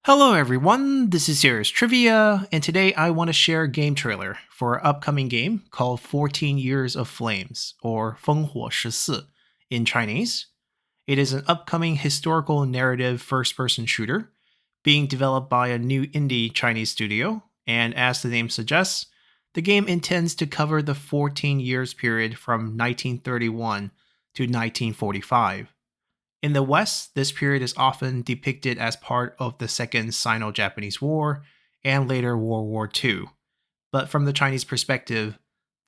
Hello everyone, this is Serious Trivia, and today I want to share a game trailer for an upcoming game called 14 Years of Flames, or 烽火十四in Chinese. It is an upcoming historical narrative first-person shooter being developed by a new indie Chinese studio, and as the name suggests, the game intends to cover the 14 years period from 1931 to 1945. In the West, this period is often depicted as part of the Second Sino-Japanese War and later World War II. But from the Chinese perspective,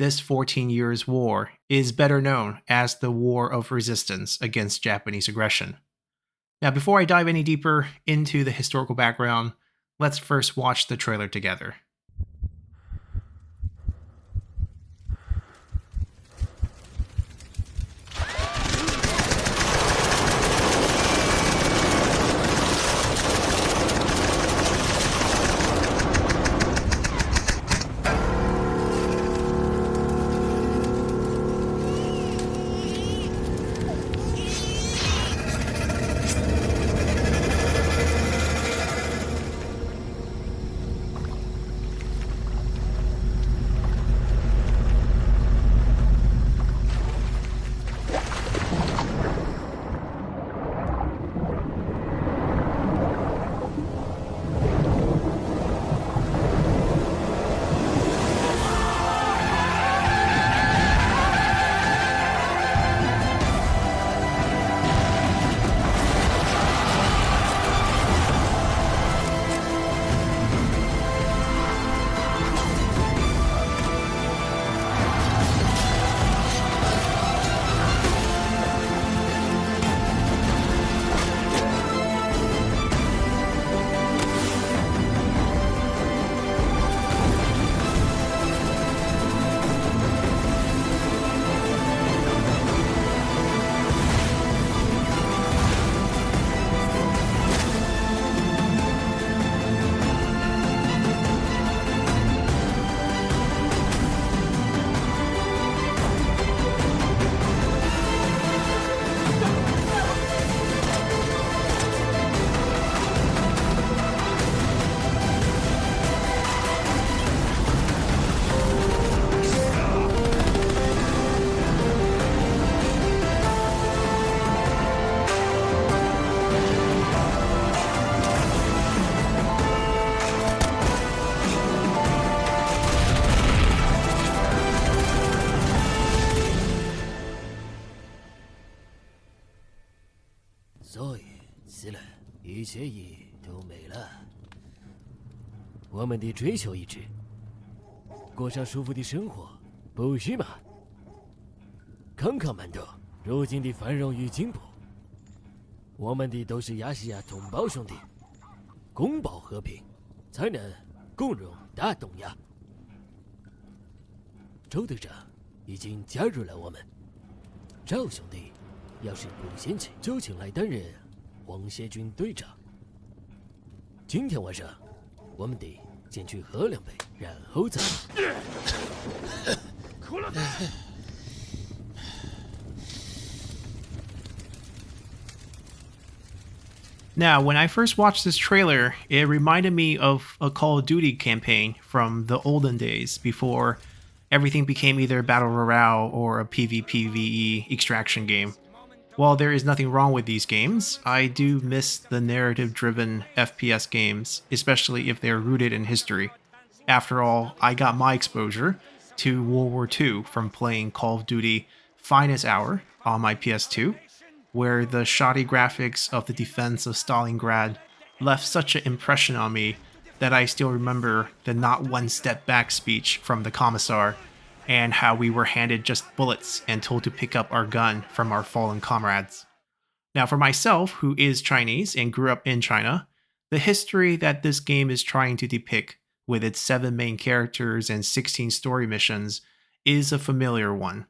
this 14 years war is better known as the War of Resistance against Japanese aggression. Now, before I dive any deeper into the historical background, let's first watch the trailer together. So 死了，一切意义都没了。我们的追求一致，过上舒服的生活，不是吗？看看曼德如今的繁荣与进步，我们的都是亚细亚同胞兄弟，共保和平，才能共荣大东亚。周队长已经加入了我们，赵兄弟。要是不嫌弃，就请来担任皇协军队长。今天晚上，我们得先去喝两杯，然后再。Now, when I first watched this trailer, it reminded me of a Call of Duty campaign from the olden days before everything became either Battle Royale or a PvPvE extraction game. While there is nothing wrong with these games, I do miss the narrative-driven FPS games, especially if they are rooted in history. After all, I got my exposure to World War II from playing Call of Duty Finest Hour on my PS2, where the shoddy graphics of the defense of Stalingrad left such an impression on me that I still remember the not one step back speech from the commissar and how we were handed just bullets and told to pick up our gun from our fallen comrades. Now, for myself, who is Chinese and grew up in China, the history that this game is trying to depict with its 7 main characters and 16 story missions is a familiar one.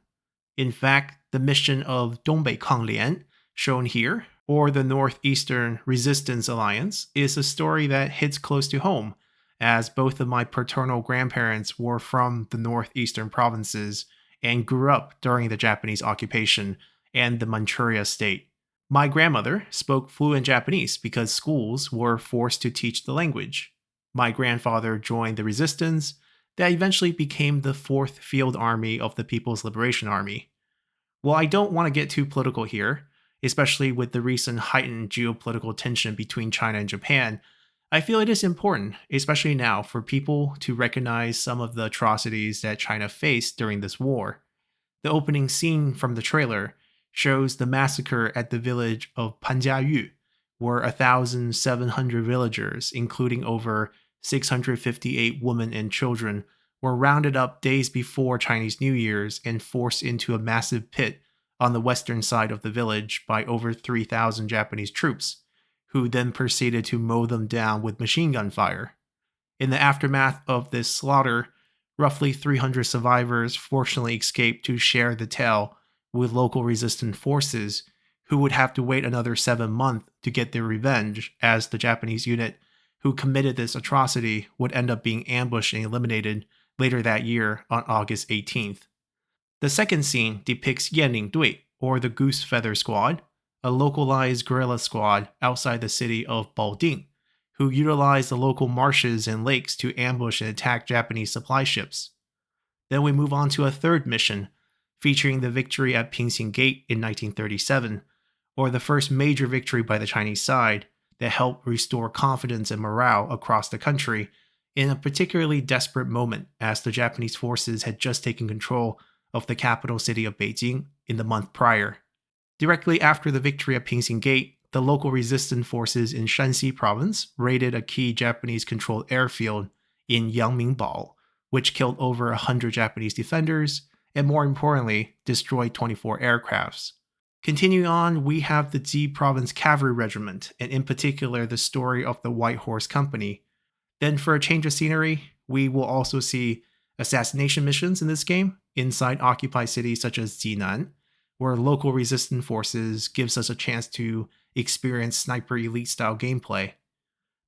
In fact, the mission of Dongbei Kanglian, shown here, or the Northeastern Resistance Alliance, is a story that hits close to home, as both of my paternal grandparents were from the northeastern provinces and grew up during the Japanese occupation and the Manchuria state. My grandmother spoke fluent Japanese because schools were forced to teach the language. My grandfather joined the resistance that eventually became the 4th Field Army of the People's Liberation Army. Well, I don't want to get too political here, especially with the recent heightened geopolitical tension between China and Japan. I feel it is important, especially now, for people to recognize some of the atrocities that China faced during this war. The opening scene from the trailer shows the massacre at the village of Panjiayu, where 1,700 villagers, including over 658 women and children, were rounded up days before Chinese New Year's and forced into a massive pit on the western side of the village by over 3,000 Japanese troops, who then proceeded to mow them down with machine gun fire. In the aftermath of this slaughter, roughly 300 survivors fortunately escaped to share the tale with local resistance forces, who would have to wait another 7 months to get their revenge, as the Japanese unit who committed this atrocity would end up being ambushed and eliminated later that year on August 18th. The second scene depicts Yanling Dui, or the Goose Feather Squad, a localized guerrilla squad outside the city of Baoding, who utilized the local marshes and lakes to ambush and attack Japanese supply ships. Then we move on to a third mission, featuring the victory at Pingxing Gate in 1937, or the first major victory by the Chinese side that helped restore confidence and morale across the country in a particularly desperate moment, as the Japanese forces had just taken control of the capital city of Beijing in the month prior. Directly after the victory at Pingxing Gate, the local resistance forces in Shanxi province raided a key Japanese-controlled airfield in Yangmingbao, which killed over 100 Japanese defenders and, more importantly, destroyed 24 aircrafts. Continuing on, we have the Ji Province Cavalry Regiment, and in particular the story of the White Horse Company. Then, for a change of scenery, we will also see assassination missions in this game inside occupied cities such as Jinan, where local resistance forces gives us a chance to experience sniper elite style gameplay.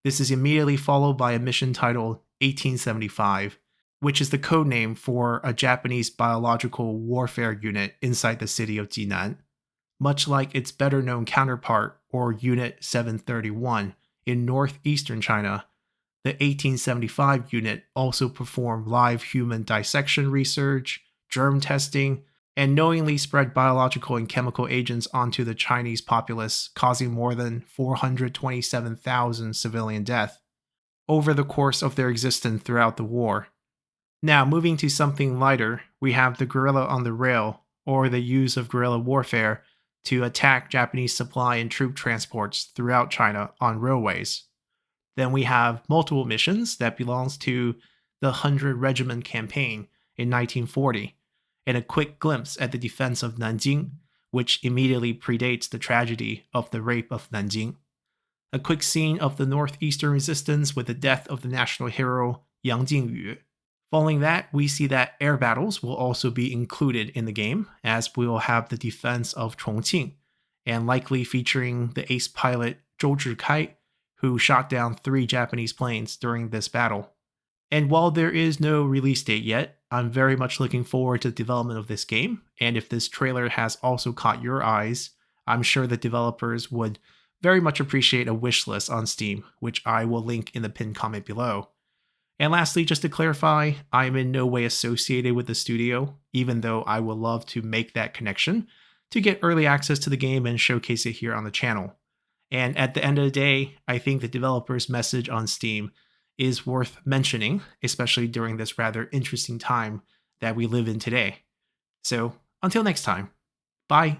This is immediately followed by a mission titled 1875, which is the codename for a Japanese biological warfare unit inside the city of Jinan. Much like its better known counterpart, or Unit 731, in northeastern China, the 1875 unit also performed live human dissection research, germ testing, and knowingly spread biological and chemical agents onto the Chinese populace, causing more than 427,000 civilian deaths over the course of their existence throughout the war. Now, moving to something lighter, we have the guerrilla on the rail, or the use of guerrilla warfare to attack Japanese supply and troop transports throughout China on railways. Then we have multiple missions that belongs to the 100 Regiment campaign in 1940, and a quick glimpse at the defense of Nanjing, which immediately predates the tragedy of the rape of Nanjing. A quick scene of the northeastern resistance with the death of the national hero Yang Jingyu. Following that, we see that air battles will also be included in the game, as we will have the defense of Chongqing, and likely featuring the ace pilot Zhou Zhikai, who shot down 3 Japanese planes during this battle. And while there is no release date yet, I'm very much looking forward to the development of this game, and if this trailer has also caught your eyes, I'm sure the developers would very much appreciate a wish list on Steam, which I will link in the pinned comment below. And lastly, just to clarify, I am in no way associated with the studio, even though I would love to make that connection to get early access to the game and showcase it here on the channel. And at the end of the day, I think the developer's message on Steam is worth mentioning, especially during this rather interesting time that we live in today. So, until next time, bye.